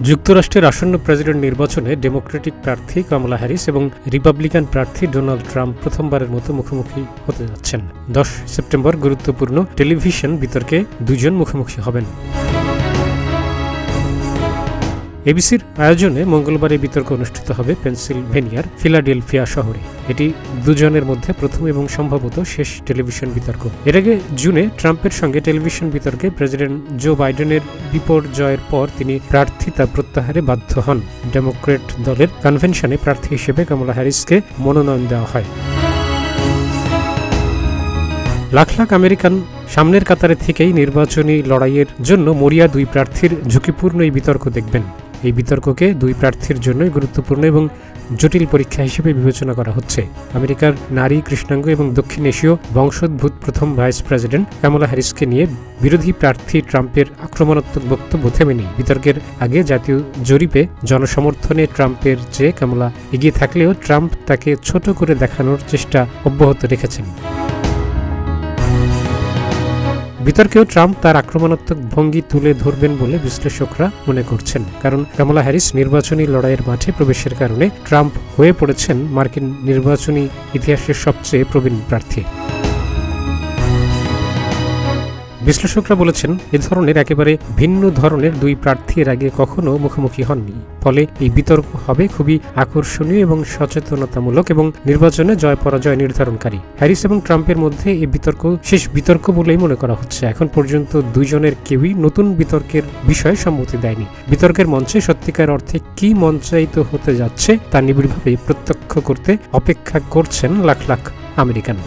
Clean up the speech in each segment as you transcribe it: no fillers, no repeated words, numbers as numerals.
যুক্তরাষ্ট্রের আসন্ন প্রেসিডেন্ট নির্বাচনে ডেমোক্রেটিক প্রার্থী কমলা হ্যারিস এবং রিপাবলিকান প্রার্থী ডোনাল্ড ট্রাম্প প্রথমবারের মতো মুখোমুখি হতে যাচ্ছেন। 10 সেপ্টেম্বর গুরুত্বপূর্ণ টেলিভিশন বিতর্কে দুজন মুখোমুখি হবেন। এবিসির আয়োজনে মঙ্গলবার এই বিতর্ক অনুষ্ঠিত হবে পেনসিলভেনিয়ার ফিলাডেলফিয়া শহরে। এটি দুজনের মধ্যে প্রথম এবং সম্ভবত শেষ টেলিভিশন বিতর্ক। এর আগে জুনে ট্রাম্পের সঙ্গে টেলিভিশন বিতর্কে প্রেসিডেন্ট জো বাইডেনের বিপর্যয়ের পর তিনি প্রার্থিতা প্রত্যাহারে বাধ্য হন। ডেমোক্র্যাট দলের কনভেনশনে প্রার্থী হিসেবে কমলা হ্যারিসকে মনোনয়ন দেওয়া হয়। লাখ লাখ আমেরিকান সামনের কাতারে থেকেই নির্বাচনী লড়াইয়ের জন্য মরিয়া দুই প্রার্থীর ঝুঁকিপূর্ণ এই বিতর্ক দেখবেন। এই বিতর্ককে দুই প্রার্থীর জন্যই গুরুত্বপূর্ণ এবং জটিল পরীক্ষা হিসেবে বিবেচনা করা হচ্ছে। আমেরিকার নারী, কৃষ্ণাঙ্গ এবং দক্ষিণ এশীয় বংশোদ্ভূত প্রথম ভাইস প্রেসিডেন্ট কমলা হ্যারিসকে নিয়ে বিরোধী প্রার্থী ট্রাম্পের আক্রমণাত্মক বক্তব্য থেমেনি। বিতর্কের আগে জাতীয় জরিপে জনসমর্থনে ট্রাম্পের চেয়ে কমলা এগিয়ে থাকলেও ট্রাম্প তাকে ছোট করে দেখানোর চেষ্টা অব্যাহত রেখেছেন। বিতর্কেও ট্রাম্প তার আক্রমণাত্মক ভঙ্গি তুলে ধরবেন বলে বিশ্লেষকরা মনে করছেন, কারণ কমলা হ্যারিস নির্বাচনী লড়াইয়ের মাঠে প্রবেশের কারণে ট্রাম্প হয়ে পড়েছেন মার্কিন নির্বাচনী ইতিহাসের সবচেয়ে প্রবীণ প্রার্থী। বিশ্লেষকরা বলেছেন, এ ধরনের একেবারে ভিন্ন ধরনের দুই প্রার্থী এর আগে কখনো মুখোমুখি হননি। ফলে এই বিতর্ক হবে খুবই আকর্ষণীয় এবং সচেতনতামূলক এবং নির্বাচনে জয় পরাজয় নির্ধারণকারী। হ্যারিস এবং ট্রাম্পের মধ্যে এই বিতর্ক শেষ বিতর্ক বলেই মনে করা হচ্ছে। এখন পর্যন্ত দুইজনের কেউই নতুন বিতর্কের বিষয়ে সম্মতি দেয়নি। বিতর্কের মঞ্চে সত্যিকার অর্থে কি মঞ্চায়িত হতে যাচ্ছে তা নিবিড়ভাবে প্রত্যক্ষ করতে অপেক্ষা করছেন lakh lakh American.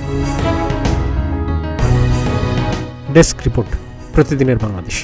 Desk report, প্রতিদিনের বাংলাদেশ।